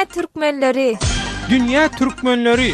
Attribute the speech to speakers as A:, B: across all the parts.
A: Dünya Türkmenleri.
B: Dünya Türkmenleri.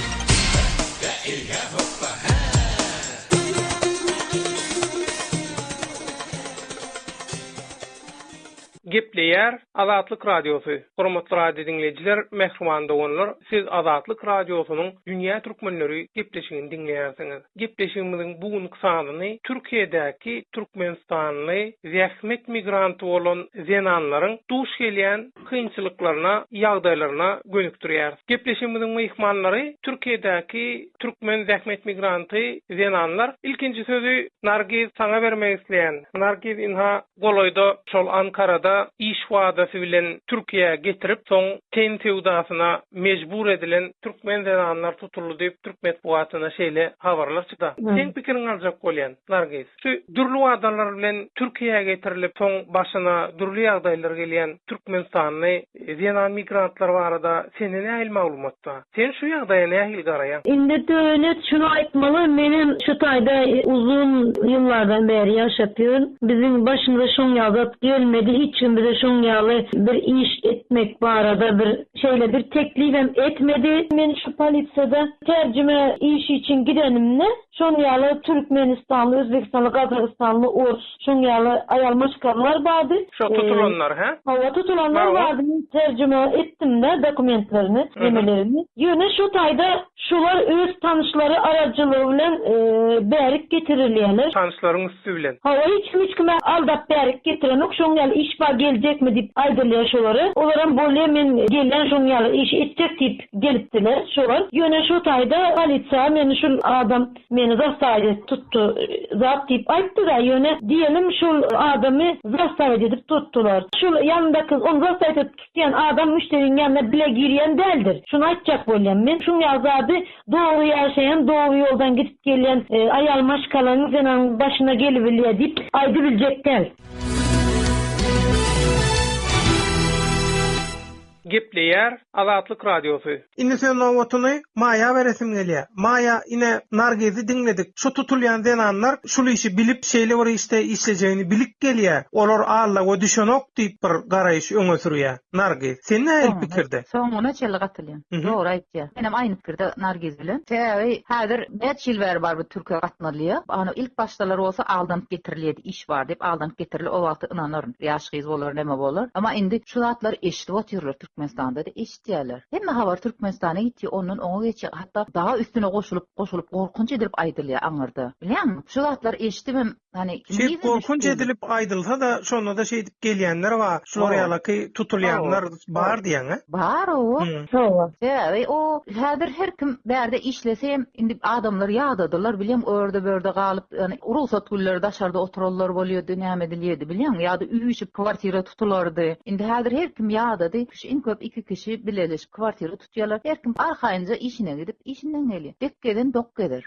B: Gepleyer Azatlyk Radiosu. Hormatly radio dinleyijiler, mehriman dogonlar, siz Azatlyk Radiosunyň Dünya Türkmenleri gepleşigini dinleýärsiňiz. Gepleşigimiziň bugünkü sanyny Türkiýedäki Türkmenistanly zähmet migranty bolan zenanlaryň duş gelýän kynçylyklaryna, ýagdaýlaryna gönükdirýär. Gepleşigimiziň mehmanlary Türkiýedäki Türkmen zähmet migranty zenanlar. İlkinji sözü Nargiz saňa bermek isleýän. Nargiz inha goloýda şol Ankara'da iş wadasy bilen Türkiýe getirip soň ten tewdasyna mejbur edilen Türkmen zenanlar tutuldy diýip Türk medeniýetyne şeýle habarlar çykdy. Sen pikiriň aljak bolýan, Nargiz. Şu durly wadalar bilen Türkiýe getirilip soň başyna durly ýagdaýlar gelýän Türkmenistanly zenan migrantlar barada senin nähil maglumatda? Sen şu ýagdaýa nähil garaýan?
C: Indi döwlet şunu aýtmaly, menin şu taýda uzun ýyllardan beri ýaşapýar. Bizim başymyza şoň ýazat gelmedi, hiç bize şoň ýaly bir iş etmek barada bir şeýle bir teklifem etmedi. Men şu polisiýada terjime iş için gidenimde şoň ýaly Türkmenistanly, Özbekistanly, Gazagstanly, Ors, şoň ýaly aýalmaşkarlar bardy.
B: Şo tutulanlar, ha?
C: Hawa tutulanlar bardy. Terjime etdim-de dokumentlerini, nemelerini. Ýöne şu taýda şular öz tanışları aracılığı bilen bärik getirilýärler.
B: Tanışlaryň üstü bilen.
C: Hawa hiç kime aldap bärik getiremek, şoň ýaly iş bar geljekmi diýip aýdylýar şolary. Olaram bolýa men gelen şoň ýaly iş etjek diýip gelipdiler şolar. Ýöne şu taýda polisiýa meni şu adam meni zastaýda tuttu, zat diýip aýtdy da ýöne diýelim şol adamy zastaýda edip tutdular. Şol ýanyndaky onu zastaýda tutýan adam müşteriň ýanyna bile girýän däldir. Şunu aýtjak bolýan men. Şoň ýazady dogry ýaşaýan, dogry ýoldan gidip gelýän aýal maşkalaryň zenan başyna gelip bilýär diýip aýdy biljekler.
B: Gepleyer Azatlyk Radiosu. Indi sen otuny Maýa beresim gelýär. Maýa ine Nargizi dinledik. Şu tutulýan zenanlar şol işi bilip şeýle bir işte işlejegini bilip gelýär. Olar Allah we düşenok diýip bir garaýyş öňe sürýär. Nargiz, sen näme pikirde?
D: Soňuna çelli gatylýan. Dogry aýtdy. Menem aýny pikirde Nargiz bilen. Häzir neç ýyl bäri bar bu Türkiýe gatnalýar. Ana ilk başdalar bolsa aldanyp getirilýärdi, iş bar diýip aldanyp getirilip o wagty inanaryn. Ýaşgyz bolar, näme bolar. Ama indi şu zatlar eşitip otyrlar Türkmenistanda da eşitýärler. Hemme habar Türkmenistana gitdi, ondan oňa geçip hatta daha üstüne goşulyp gorkunç edilip aýdylýar aňyrda. Bilýärmi? Şu zatlar eşitdim, hani
B: gorkunç edilip aýdylsa da şonda da şeýdip gelýänler bar. Şolar ýaly tutulýanlar bar diýen, ha?
D: Bar o. O häzir her kim bärde işlesem indi adamlar ýagdadylar, bilýän örde börde galyp, yani ruhsat gulleri daşarda oturallar bolýardy, näme edilýärdi, bilýän? Ýa-da üýüşip kwartira tutulardy. Indi häzir her kim ýagdady, en köp 2 kişi bileşip kwartira tutýarlar. Her kim arkaýynja işine gidip işinden gelýär. Dekkeden dok eder.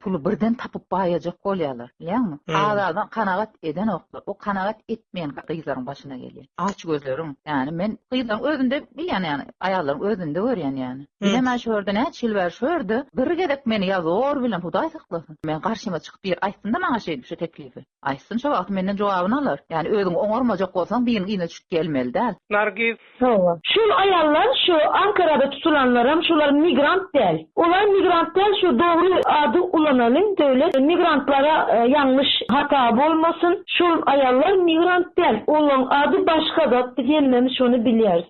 D: Pulu birden tapyp baýajak bolýarlar, bilýänmi? Adam kanagat eden oklar. O kanagat etmeyen kıyıların başına geliyor. Aç gözlerim. Yani men kıyıların özünde bilyan yani. Ayarların özünde göryen yani. Bilemem şöyle ne çilver şöyle. Bir gerek meni yazor bilen huday saklasın. Men karşıma çıkıp bir aysın da bana şey şu teklifi. Aysın şu vakti menden cevabını alır. Yani özün oňarmajak bolsaň birin yine çık gelmeli däl.
B: Nargiz.
C: Şu ayarlar şu Ankara'da tutulanlar şular migrant değil. Onlar migrant değil, şu doğru adı ulanalım devlet. Migrantlara yanlış hata olmasın. Şu ayarlar migrant değil. Onun adı başka da gelmemiş, onu biliyoruz.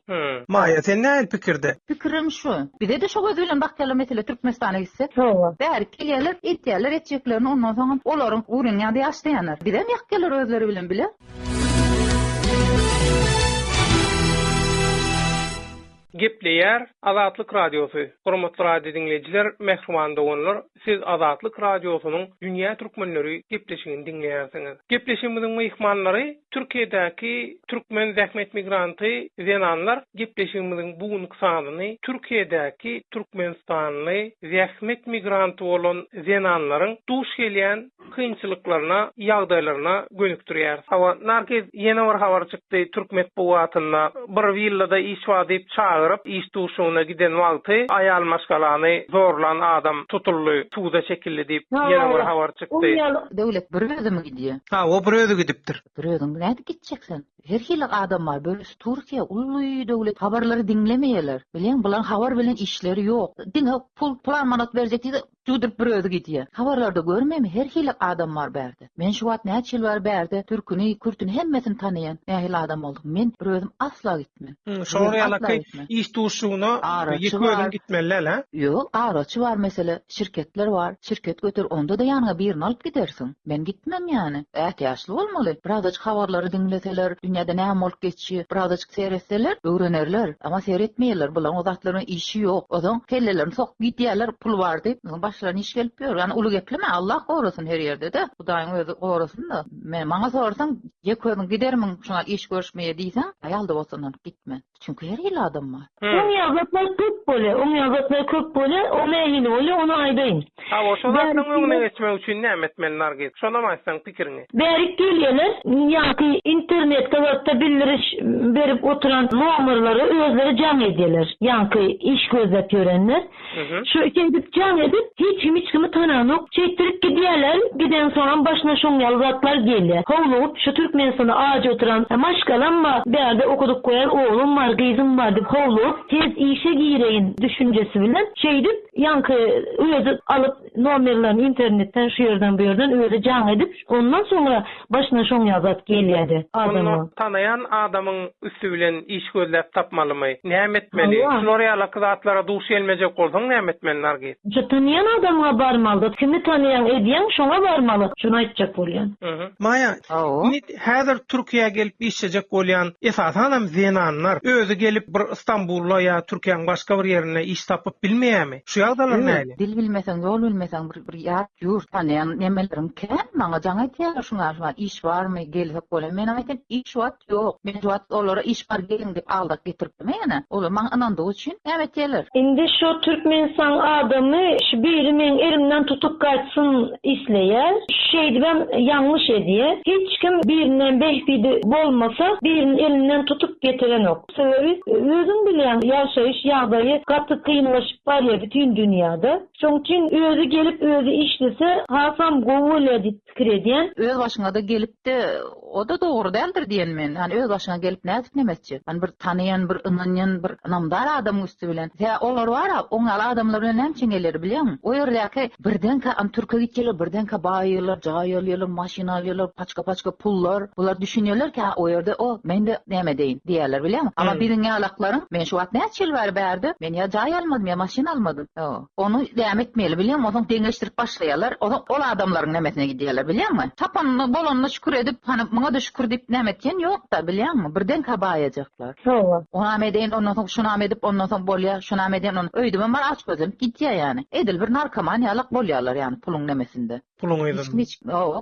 B: Maýa, sen näme pikirde?
D: Pikirim şu. Bir de şu göz bilen bak mesela Türkmenistan'a gitse. Belki gelirler, etjeklerini ondan sonra olaryň urun ýa-da ýaşlaýanlar. Bir de ýak gelir özleri bilen bile.
B: Gepleyer Azatlyk Radiosu. Hormatly radio dinleyijiler, mehriman dogonlar, siz Azatlyk Radiosunyň Dünya Türkmenleri gepleşigini dinleýärsiňiz. Gepleşigimiziň mehmanlary Türkiýedäki Türkmen zähmet migranty zenanlar. Gepleşigimiziň bugünkü sanyny Türkiýedäki Türkmenistanly zähmet migranty bolan zenanlaryň duş gelýän kynçylyklaryna, ýagdaýlaryna gönükdirýär. Hawa Nargiz ýene bir habar çykdy Türk medeniýetyna bir villada iş bar diýip çağırıp iş duşuna giden wagty ayal maşgalany zorlan adam tutully, tuza çekildi diýip ýene bir habar çykdy.
D: Döwlet bir özümi gidiyor.
B: Ha, o bir özi gidipdir.
D: Bir özüm näde gitjeksen? Her hili adam var. Böyle Türkiye ulluy döwlet habarlary dinlemeýärler. Bilen bulan habar bilen işleri ýok. Diňe pul plan manat berjek diýdi. Judup bir özi gidiyor. Habarlarda görmemi her hili adam var berde. Men şu wagt näçe ýyl var berde. Türküni, Kürtüni hemmesini tanıyan nähili adam oldum. Men bir özüm asla gitmem.
B: Şoňa ýalaky iş duşuna ýetmeden gitmeliler ha?
D: Ýok, araçy var mesele, şirketler var. Şirket götür, onda da ýanyna birini alyp gidersin. Men gitmem ýani. Ähtiýaçly bolmaly. Birazajyk habarlary dinleseler, dünýäde näme bolup geçýär, birazajyk seretseler, öwrenerler. Ama seretmeýärler. Bulan o zatlaryň işi ýok. Odan kellelerini sok gitýärler, pul bar diýip başlaryny iş gelip ýör. Yani uly gepleme, Allah gorasyň her ýerde de. Hudaýyň özü gorasyň da. Men maňa sorarsam, ýekörün gidermiň şoňa iş görüşmeýe diýsen, aýalda bolsaň gitme. Çünkü her ýyl adam var.
C: Oň ýazatlar köp bole, o nähili bole, onu aýdaýyn.
B: Ha, o şoňdan öňüne geçmek üçin näme etmeliler git? Şonda maýsaň pikiriňi.
C: Berik gelýärler, ýa-ki internet gazetde bildiriş berip oturan nomerlary özleri jam edýärler. Ýa-ki iş gözlep ýörenler. Şu edip jam edip hiç kimi tananok çektirip gidýärler. Giden soňra başyna şoňal zatlar gelýär. Howlup şu Türkmenistanda ağaca oturan maşgalanma berde okuduk koyan oğlum var, gyzym var diýip howlup tez işe gireýin düşünjesi bilen şeýdip ýanky özü alıp nomerlerini internetten şu ýerden bu ýerden özü jam edip ondan soňra başyna şoňal zat gelýärdi.
B: Onu tanayan adamın üstü bilen iş gözlep tapmalymy? Näme etmeli? Şolary ýalaky zatlara duş gelmejek bolsaň näme etmeliler git?
C: Şu tanıyan adamga barmaly. Kimi tanıyan edýän şoňa barmaly. Şunu aýtjak bolýan.
B: Maýa, häzir Türkiýe gelip işlejek bolýan esasan zenanlar özü gelip bir Istanbul'a ýa Türkiýanyň başga bir ýerine iş tapyp bilmeýärmi? Şu ýagdalar näme?
D: Dil bilmeseň, ýol bilmeseň bir ýat ýurt tanıyan nemelerim ken, maňa jaň aýtýar şuňa iş barmy, gelsek bolar. Men aýtdym, iş wagt ýok. Men wagt olara iş bar gelin diýip aldyk getiripdim ýa-ni. Olar maňa inandygy üçin näme etýärler?
C: Indi şu Türkmenistan adamy şu biri men elimden tutup kaçsın isleýär. Şeýdi ben ýanlış edýär. Hiç kim birinden behbidi bolmasa birinin elinden tutup getiren ok. Sebebi özüm bilen ýaşaýyş ýagdaýy gaty kynlaşyp barýar bütün dünýäde. Şoň üçin özü gelip özü işlese hasam gowul edip pikir edýän.
D: Öz başyňa da gelip de o da dogry däldir diýen men. Hani öz başyňa gelip näzip nemesçi. Hani bir tanıyan, bir ynanýan, bir namdar adam üstü bilen. Ya olar var, oňal adamlar bilen näme için gelir bilýän? O ýerläki birdenke Türkiýe gitýärler, birdenke baýyrlar, jaý alýarlar, maşina alýarlar, paçka pullar. Bular düşünýärler ki o ýerde o mende näme deýin diýerler bilýän? Ama biriňe alaklaryň men şu wagt näçe ýyl berdi? Men ýa jaý almadym, ýa maşina almadym. Onu däm etmeli bilýän? Oňa deňeşdirip başlaýarlar. O adamlaryň nämesine gidýärler bilýänmi? Tapanyny bolanyny şükür edip, hani maňa da şükür diýip näme etýän ýok da bilýänmi? Birdenke baýajaklar. Ona näme deýin, ondan soň şuna näme edip, ondan soň bolýar, şuna näme deýin, onu öýdüm bar aç gözüm gidýär ýani. Edil bir narkoman ýalyk bolýarlar ýani puluň nemesinde.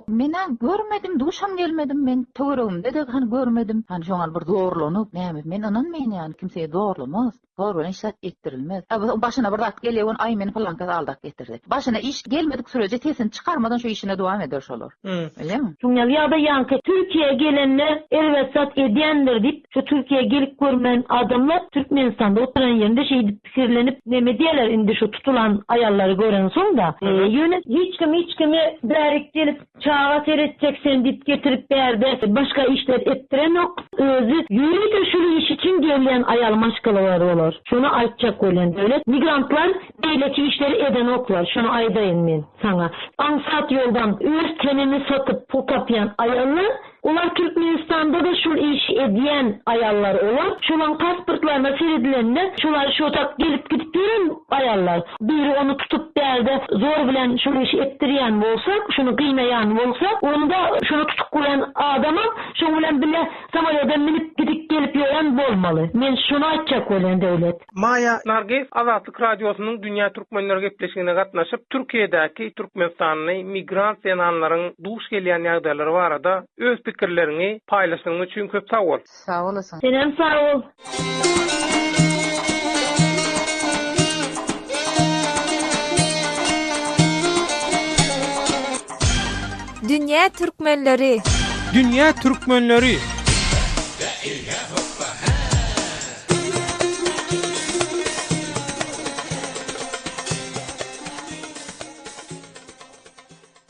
D: Men görmedim, duşam gelmedim, men töweregimde de hani görmedim. Hani şoňal bir zorlanyp näme, men inanmaýyn ýani kimseye zorlamaz. Doğru işlet ettirilmez. Başına bir zat geliyor, ay meni falan kadar aldak getirdi. Başına iş gelmedik sürece tesini çıkarmadan şu işine devam eder şolar. Öyle mi?
C: Şuňal ýa-da ýanky Türkiýe gelenler elbet edýändir diýip şu Türkiýe gelip görmen adamlar Türkmenistanda oturan ýerinde şeýdi pikirlenip neme diýerler indi şu tutulan aýallary gören soňda. Ýöne hiç kimi bärik gelip çağa seretjeksen diýip getirip berde başka işler etdiren ok. Özü ýürek şu iş için gelen aýal maşgalalar bolar. Şunu aýtjak bolan döwlet migrantlar beýleki işleri eden oklar. Şunu aýdaýyn men saňa. Ansat ýoldan öz tenini satyp pul tapýan aýallar Olar Türkmenistan'da da şu iş edýän aýallar olar. Şolaň pasportlaryna seredilenler, şolar şotak gelip gidip ýören aýallar. Biri onu tutup berde zor bilen şu işi etdirýän bolsa, şunu gynnaýan bolsa, onda şunu tutup goýan adama şu bilen bile samolyotdan minip gidip gelip ýören bolmaly. Men şunu aýtjak bolan döwlet.
B: Maýa Nargis Azatlyk radiosynyň Dünýä Türkmenleri gepleşigine gatnaşyp Türkiýedäki Türkmenistanyň migrant zenanlaryň duş gelýän ýagdaýlary barada öz pikirlerini paylaştığın için köp sağ ol.
D: Sağ olasın.
C: Senem sağ ol.
A: Dünya Türkmenleri.
B: Dünya Türkmenleri.